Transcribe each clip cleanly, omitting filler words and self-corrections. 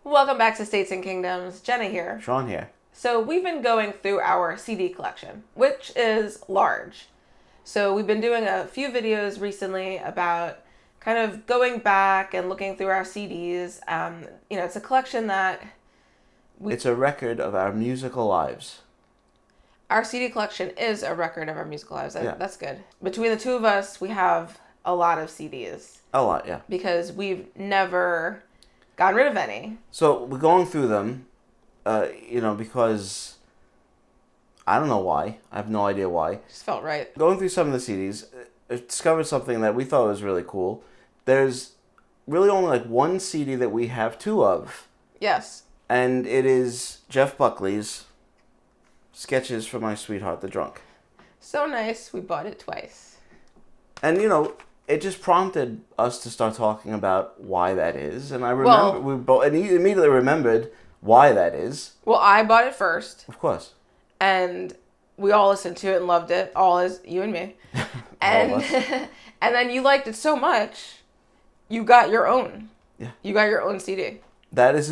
Welcome back to States and Kingdoms. Jenna here. Sean here. So we've been going through our CD collection, which is large. So we've been doing a few videos recently about kind of going back and looking through our CDs. It's a collection that... It's a record of our musical lives. Our CD collection is a record of our musical lives. Yeah. That's good. Between the two of us, we have a lot of CDs. A lot, yeah. Because we've never gotten rid of any. So we're going through them, because I don't know why. I have no idea why. Just felt right. Going through some of the CDs, I discovered something that we thought was really cool. There's really only like one CD that we have two of. Yes. And it is Jeff Buckley's Sketches from My Sweetheart the Drunk. So nice. We bought it twice. And, it just prompted us to start talking about why that is. And I remember, and he immediately remembered why that is. Well, I bought it first. Of course. And we all listened to it and loved it. All is you and me. And and then you liked it so much, you got your own. Yeah. You got your own CD. That's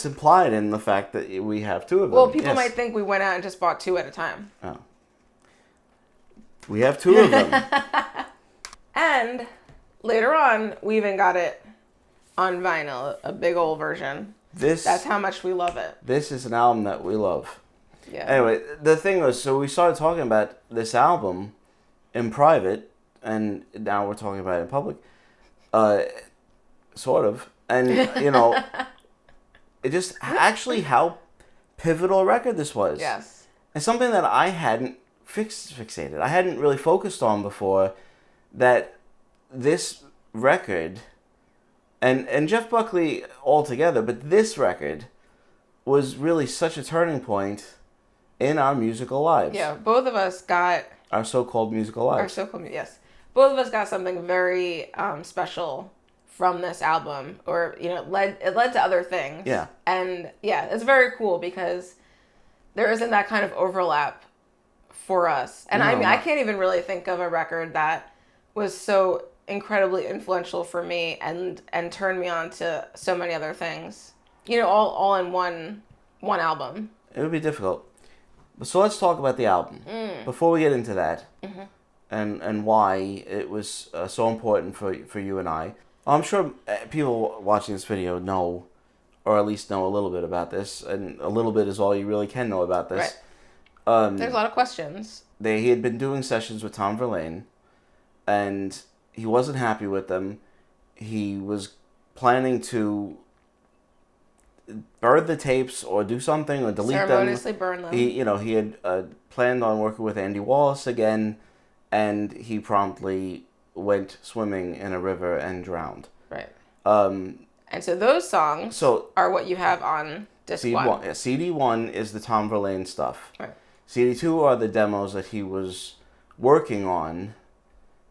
implied in the fact that we have two of them. Well, people might think we went out and just bought two at a time. Oh. We have two of them. And later on, we even got it on vinyl, a big old version. That's how much we love it. This is an album that we love. Yeah. Anyway, the thing was, so we started talking about this album in private, and now we're talking about it in public. Sort of. And, it just actually how pivotal a record this was. Yes. And something that I hadn't fixated. I hadn't really focused on before, that this record, and Jeff Buckley altogether, but this record was really such a turning point in our musical lives. Yeah, both of us got... Our so-called musical lives. Yes. Both of us got something very special from this album, or it led to other things. Yeah. And yeah, it's very cool because there isn't that kind of overlap for us. And No. I can't even really think of a record that was so incredibly influential for me and turned me on to so many other things. All in one album. It would be difficult. So let's talk about the album. Before we get into that, and why it was so important for you and I. I'm sure people watching this video know, or at least know a little bit about this, and a little bit is all you really can know about this. Right. There's a lot of questions. He had been doing sessions with Tom Verlaine, and he wasn't happy with them. He was planning to burn the tapes or do something or delete them. Ceremoniously burn them. He had planned on working with Andy Wallace again, and he promptly went swimming in a river and drowned. Right. And so those songs are what you have on disc one. Yeah, CD 1 is the Tom Verlaine stuff. Right. CD 2 are the demos that he was working on,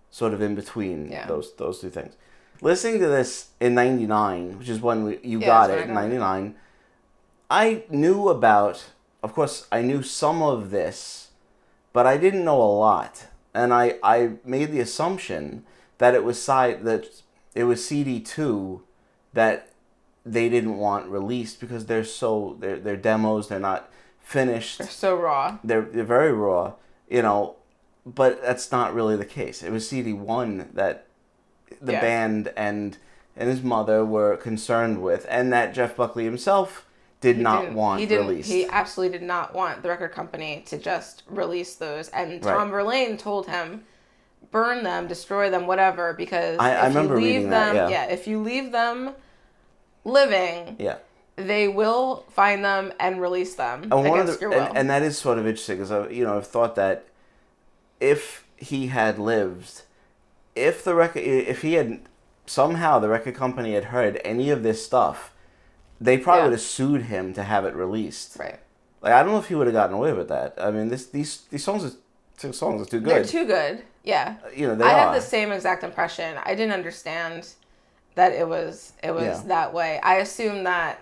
sort of in between those two things. Listening to this in 99, which is when you got it in 99, I knew of course, I knew some of this, but I didn't know a lot. And I made the assumption that it was CD 2 that they didn't want released because they're demos, they're not finished. They're so raw. They're very raw, but that's not really the case. It was CD 1 that the band and his mother were concerned with, and that Jeff Buckley himself did not want released. He absolutely did not want the record company to just release those. And Tom Verlaine told him, burn them, destroy them, whatever, because I remember reading that. If you leave them living, they will find them and release them against your will. And that is sort of interesting, because I've thought that if he had lived, if somehow the record company had heard any of this stuff, they probably would have sued him to have it released. Right. Like, I don't know if he would have gotten away with that. I mean, these songs are too good. They're too good. Yeah. I had the same exact impression. I didn't understand that it was that way. I assumed that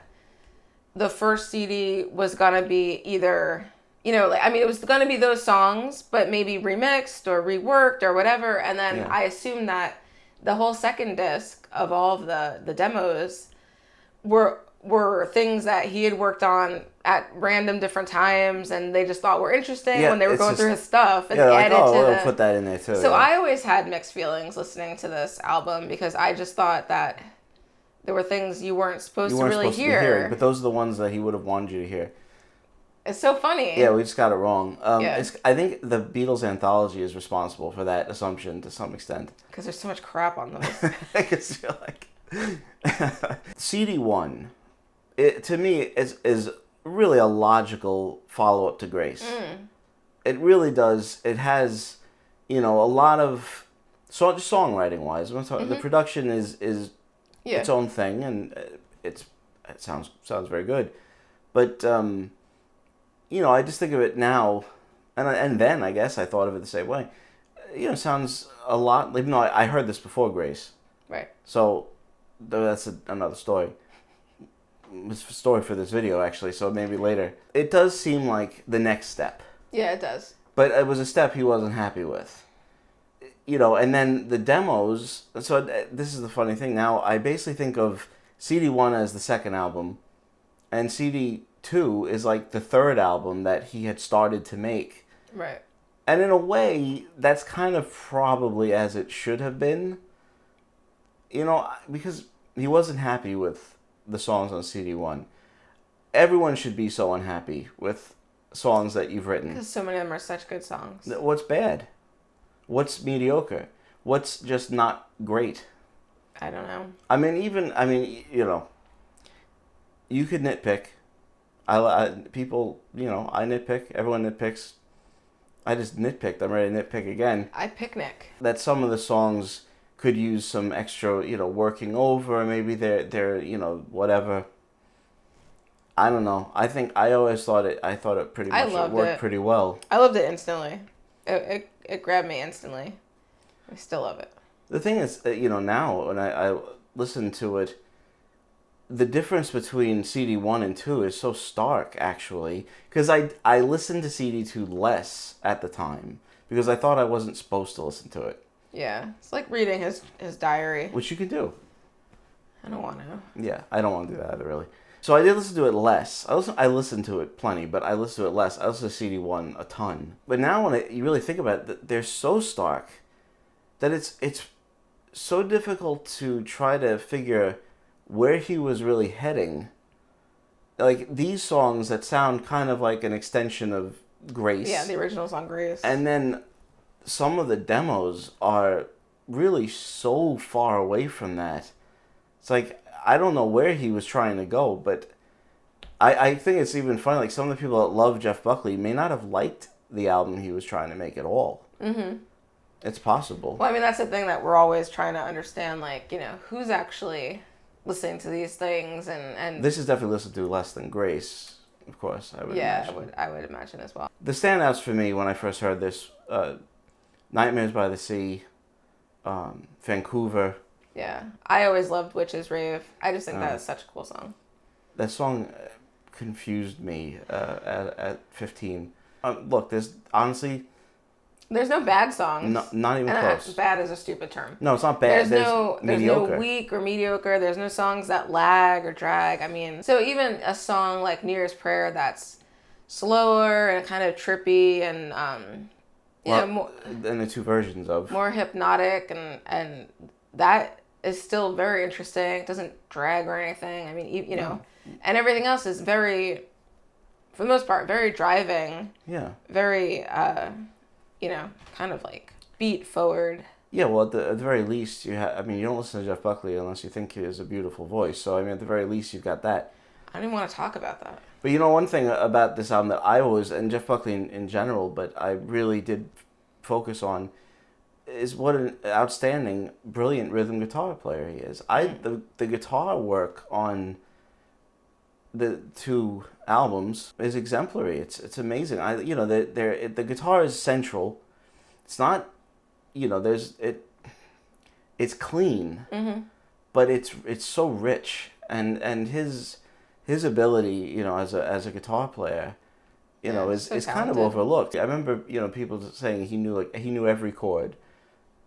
the first CD was gonna be either, it was gonna be those songs, but maybe remixed or reworked or whatever. And then I assumed that the whole second disc of all of the demos were were things that he had worked on at random different times, and they just thought were interesting when they were going through his stuff and added to we'll put that in there too. So I always had mixed feelings listening to this album because I just thought that there were things you weren't supposed to really hear. But those are the ones that he would have wanted you to hear. It's so funny. Yeah, we just got it wrong. I think the Beatles anthology is responsible for that assumption to some extent. Because there's so much crap on those. I just feel like CD1, to me, is really a logical follow-up to Grace. It really does. It has, a lot of, just songwriting-wise, the production is its own thing, and it sounds very good. But, I just think of it now, and then I guess I thought of it the same way. It sounds a lot, even though I heard this before Grace. Right. So that's another story. It's a story for this video, actually, so maybe later. It does seem like the next step. Yeah, it does. But it was a step he wasn't happy with. And then the demos, so this is the funny thing. Now, I basically think of CD1 as the second album, and CD2 is like the third album that he had started to make. Right. And in a way, that's kind of probably as it should have been. Because he wasn't happy with the songs on CD1. Everyone should be so unhappy with songs that you've written. Because so many of them are such good songs. What's bad? What's mediocre? What's just not great? I don't know. You could nitpick. I nitpick. Everyone nitpicks. I just nitpicked. I'm ready to nitpick again. I picnic. That some of the songs could use some extra, working over. Maybe they're whatever. I don't know. I thought it pretty much worked pretty well. I loved it instantly. It grabbed me instantly. I still love it. The thing is, now when I listen to it, the difference between CD1 and 2 is so stark, actually. Because I listened to CD2 less at the time, because I thought I wasn't supposed to listen to it. Yeah, it's like reading his diary. Which you can do. I don't want to. Yeah, I don't want to do that either, really. So I did listen to it less. I listened to it plenty, but I listened to it less. I listened to CD1 a ton. But now when you really think about it, they're so stark that it's so difficult to try to figure where he was really heading. Like, these songs that sound kind of like an extension of Grace. Yeah, the original song Grace. And then some of the demos are really so far away from that. It's like, I don't know where he was trying to go, but I think it's even funny. Like, some of the people that love Jeff Buckley may not have liked the album he was trying to make at all. Mm-hmm. It's possible. Well, that's the thing that we're always trying to understand, like, who's actually listening to these things, and this is definitely listened to less than Grace, of course. I would imagine. I would imagine as well. The standouts for me when I first heard this, Nightmares by the Sea, Vancouver. Yeah, I always loved Witch's Rave. I just think that is such a cool song. That song confused me at 15. Look, there's no bad songs. No, not even close. Bad is a stupid term. No, it's not bad. There's no weak or mediocre. There's no songs that lag or drag. So even a song like New Year's Prayer that's slower and kind of trippy and more, and the two versions of more hypnotic and that is still very interesting. It doesn't drag or anything. And everything else is very, for the most part, very driving. Yeah. Very kind of like beat forward. Yeah, well, at the very least, you don't listen to Jeff Buckley unless you think he has a beautiful voice. So, at the very least, you've got that. I don't even want to talk about that. But one thing about this album that I always, and Jeff Buckley in general, but I really did focus on, is what an outstanding, brilliant rhythm guitar player he is. The guitar work on the two albums is exemplary. It's amazing. The guitar is central. It's not, it's clean, but it's so rich, and his ability, as a guitar player, is kind of overlooked. I remember, people saying he knew every chord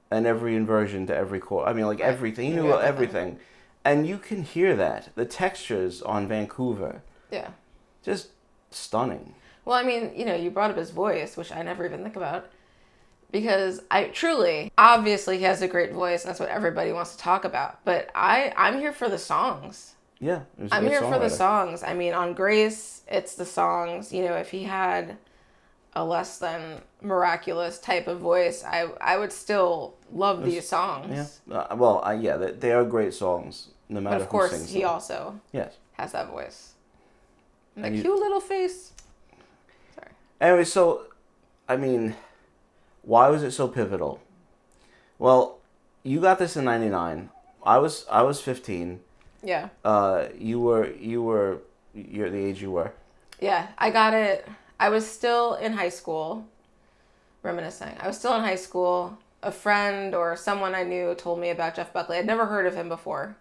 and every inversion to every chord. Everything. He knew everything. And you can hear that. The textures on Vancouver. Yeah. Just stunning. Well, I mean, you brought up his voice, which I never even think about. Because obviously he has a great voice, and that's what everybody wants to talk about. But I'm here for the songs. Yeah. I'm here for the songs. I mean, on Grace, it's the songs. If he had a less than miraculous type of voice, I would still love these songs. Yeah. They are great songs, no matter who sings them. But of course, he also has that voice. And a cute little face. Sorry. Anyway, so, I mean, why was it so pivotal? Well, you got this in 99. I was 15. Yeah. You're the age you were. Yeah, I got it. I was still in high school. Reminiscing. I was still in high school. A friend or someone I knew told me about Jeff Buckley. I'd never heard of him before.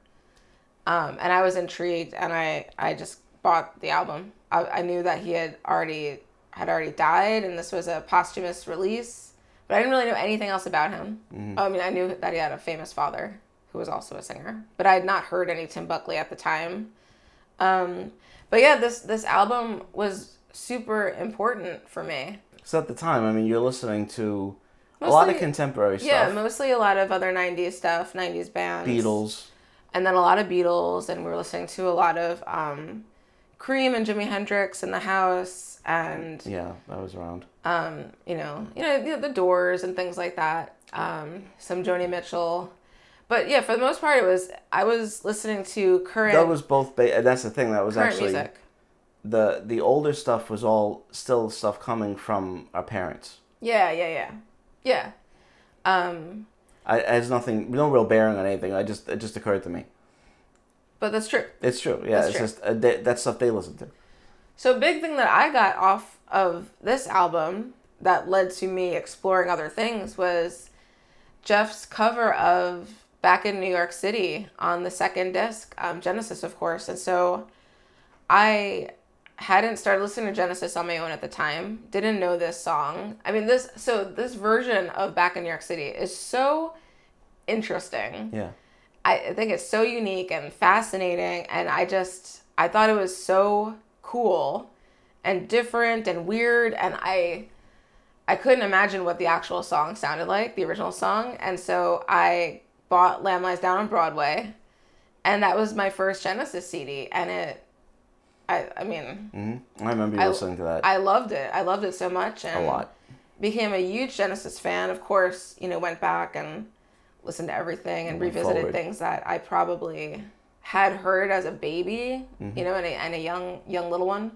And I was intrigued, and I just bought the album. I knew that he had already died, and this was a posthumous release. But I didn't really know anything else about him. Mm-hmm. I mean, I knew that he had a famous father who was also a singer. But I had not heard any Tim Buckley at the time. But yeah, this album was super important for me. So at the time, I mean, you're listening to a lot of contemporary stuff. Yeah, mostly a lot of other 90s stuff, 90s bands. Beatles. And then a lot of Beatles, and we were listening to a lot of Cream and Jimi Hendrix in the house, and... Yeah, that was around. The Doors and things like that. Some Joni Mitchell. But yeah, for the most part, I was listening to current... That was both... and that's the thing, that was current actually... music. The older stuff was all still stuff coming from our parents. Yeah. It has no real bearing on anything. It just occurred to me. But that's true. It's true. Yeah, that's it's true. Just that stuff they listen to. So a big thing that I got off of this album that led to me exploring other things was Jeff's cover of Back in New York City on the second disc, Genesis, of course. And so I hadn't started listening to Genesis on my own at the time. Didn't know this song. I mean, this version of Back in New York City is so interesting. Yeah. I think it's so unique and fascinating, and I thought it was so cool and different and weird, and I couldn't imagine what the actual song sounded like, the original song, and so I bought Lamb Lies Down on Broadway, and that was my first Genesis CD, and I mean... Mm-hmm. I remember you listening to that. I loved it so much, and a lot. Became a huge Genesis fan, of course, went back and listened to everything and revisited things that I probably had heard as a baby, and a young little one,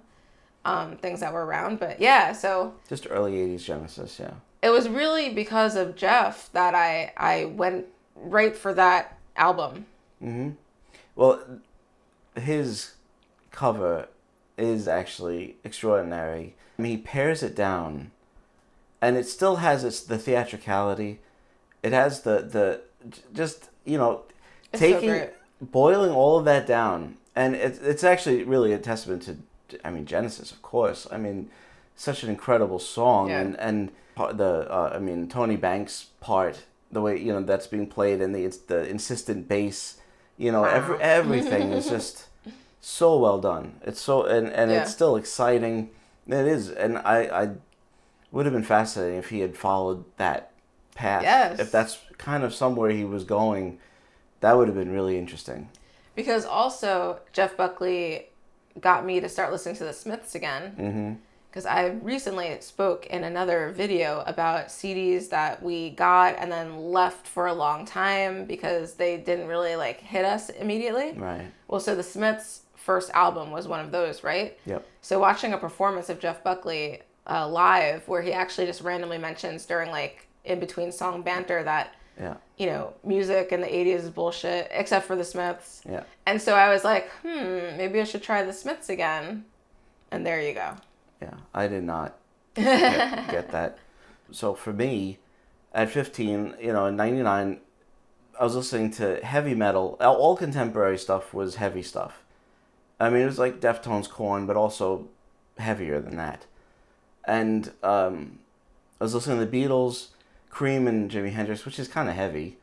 things that were around. But yeah, so... Just early 80s Genesis, yeah. It was really because of Jeff that I went right for that album. Mm-hmm. Well, his cover is actually extraordinary. I mean, he pares it down, and it still has the theatricality. It has the taking, boiling all of that down. And it's actually really a testament to, Genesis, of course. I mean, such an incredible song. Yeah. And Tony Banks' part, the way, that's being played, and the insistent bass, Wow. everything is just so well done. It's so, and it's still exciting. It is. And I would have been fascinating if he had followed that path. Yes. If that's kind of somewhere he was going, that would have been really interesting. Because also, Jeff Buckley got me to start listening to the Smiths again. Mm-hmm. Because I recently spoke in another video about CDs that we got and then left for a long time because they didn't really hit us immediately. Right. Well, so the Smiths' first album was one of those, right? Yep. So watching a performance of Jeff Buckley live, where he actually just randomly mentions during in between song banter that music in the 80s is bullshit, except for the Smiths. Yeah. And so I was like, maybe I should try the Smiths again. And there you go. Yeah, I did not get that. So for me, at 15, in 99, I was listening to heavy metal. All contemporary stuff was heavy stuff. I mean, it was like Deftones, Korn, but also heavier than that. And I was listening to the Beatles, Cream, and Jimi Hendrix, which is kind of heavy.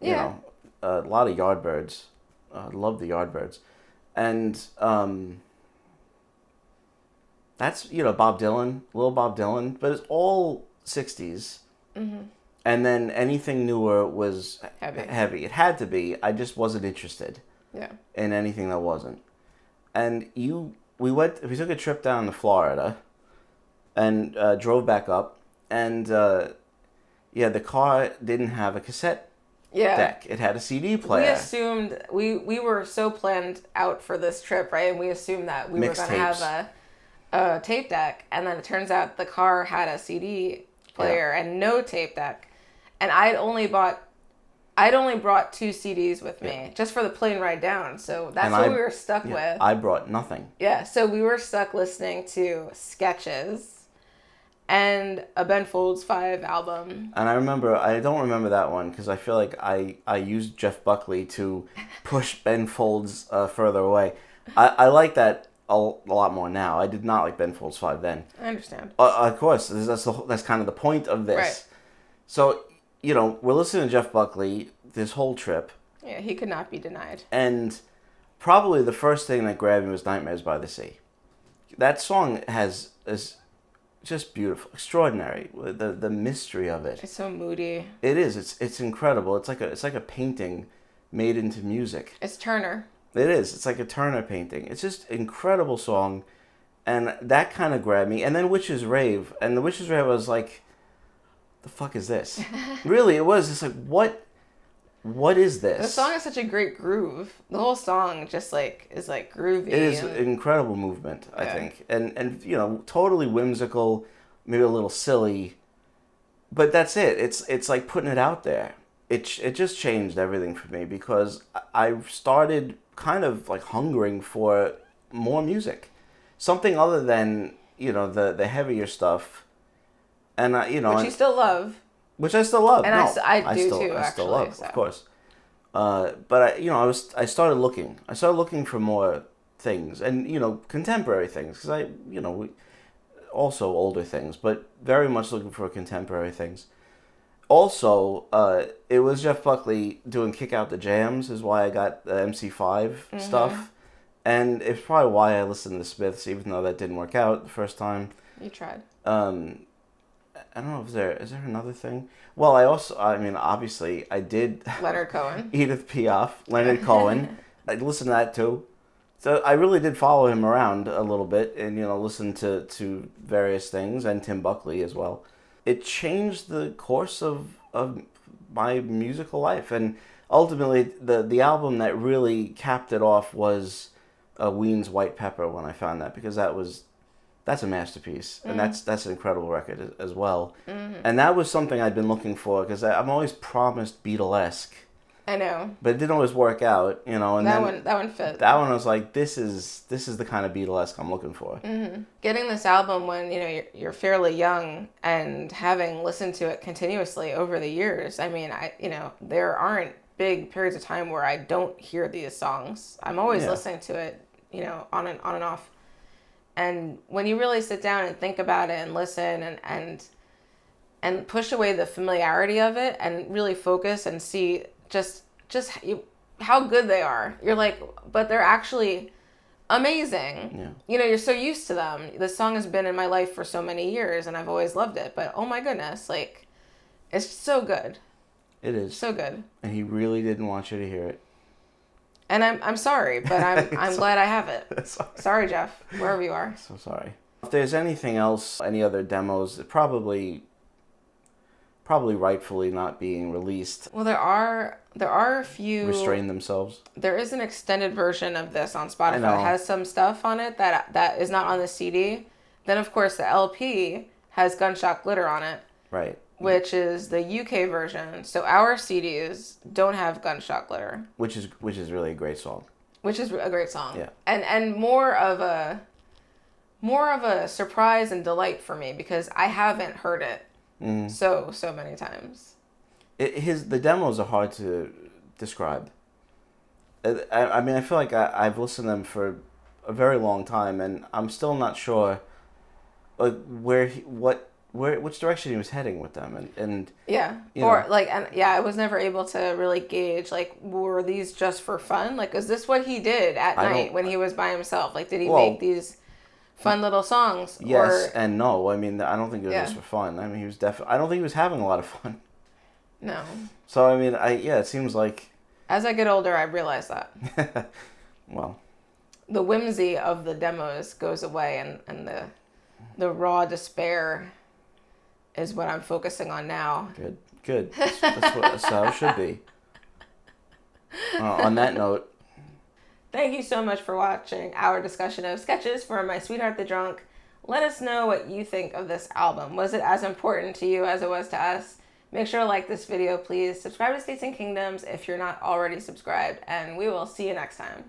A lot of Yardbirds. I love the Yardbirds. And that's, Bob Dylan, little Bob Dylan, but it's all 60s. Mm-hmm. And then anything newer was heavy. It had to be. I just wasn't interested in anything that wasn't. And we took a trip down to Florida and drove back up. And the car didn't have a cassette deck. It had a CD player. We assumed, we were so planned out for this trip, right? And we assumed that we were going to have a tape deck. And then it turns out the car had a CD player and no tape deck. And I'd only brought 2 CDs with me just for the plane ride down. So that's what we were stuck with. I brought nothing. Yeah, so we were stuck listening to Sketches and a Ben Folds 5 album. And I don't remember that one because I feel like I used Jeff Buckley to push Ben Folds further away. I like that a lot more now. I did not like Ben Folds 5 then. I understand. Of course, that's kind of the point of this. Right. So, we're listening to Jeff Buckley this whole trip. Yeah, he could not be denied. And probably the first thing that grabbed me was Nightmares by the Sea. That song is just beautiful, extraordinary. The mystery of it. It's so moody. It is. It's incredible. It's like a painting made into music. It's Turner. It is. It's like a Turner painting. It's just an incredible song, and that kind of grabbed me. And then Witch's Rave, and the Witch's Rave, I was like, the fuck is this? Really, it was. It's like, what is this? The song has such a great groove. The whole song just is groovy. It is incredible movement, I think. And totally whimsical, maybe a little silly. But that's it. It's like putting it out there. It just changed everything for me because I started kind of like hungering for more music. Something other than, the heavier stuff. And which you still love. Which I still love. And I do too, actually. I still love, of course. But I started looking. I started looking for more things, and contemporary things, because also older things, but very much looking for contemporary things. Also, it was Jeff Buckley doing Kick Out the Jams is why I got the MC5 stuff, and it's probably why I listened to the Smiths, even though that didn't work out the first time. You tried. I don't know if is there another thing? Well, obviously I did Leonard Cohen. Edith Piaf, Leonard Cohen. I listened to that too. So I really did follow him around a little bit and, listen to various things, and Tim Buckley as well. It changed the course of my musical life, and ultimately the album that really capped it off was Ween's White Pepper when I found that, because that's a masterpiece, and that's an incredible record as well. Mm-hmm. And that was something I'd been looking for, because I'm always promised Beatlesque. I know. But it didn't always work out, And that one fit. That one I was like, this is the kind of Beatlesque I'm looking for. Mm-hmm. Getting this album when you're fairly young, and having listened to it continuously over the years. I mean, there aren't big periods of time where I don't hear these songs. I'm always listening to it, on and off. And when you really sit down and think about it and listen and push away the familiarity of it and really focus and see just how good they are, you're like, but they're actually amazing. Yeah. You're so used to them. This song has been in my life for so many years, and I've always loved it. But oh my goodness, it's so good. It is so good. And he really didn't want you to hear it. And I'm sorry, but I'm glad I have it. Sorry, Jeff, wherever you are. So sorry. If there's anything else, any other demos, probably rightfully not being released. Well, there are a few. Restrain themselves. There is an extended version of this on Spotify that has some stuff on it that is not on the CD. Then, of course, the LP has Gunshot Glitter on it. Right. Which is the UK version. So our CDs don't have Gunshot Glitter. Which is really a great song. Which is a great song. Yeah. And more of a surprise and delight for me, because I haven't heard it so many times. The demos are hard to describe. I feel like I've listened to them for a very long time, and I'm still not sure what which direction he was heading with them, and yeah, or like, and yeah, I was never able to really gauge, like, were these just for fun? Like, is this what he did at night when he was by himself? Like, did he make these fun little songs? Yes and no. I mean, I don't think it was just for fun. I mean, he was I don't think he was having a lot of fun. No. So I mean, it seems like as I get older, I realize that. Well, the whimsy of the demos goes away, and the raw despair is what I'm focusing on now. Good. That's how it should be. On that note, thank you so much for watching our discussion of Sketches for My Sweetheart the Drunk. Let us know what you think of this album. Was it as important to you as it was to us? Make sure to like this video, please. Subscribe to States and Kingdoms if you're not already subscribed, and we will see you next time.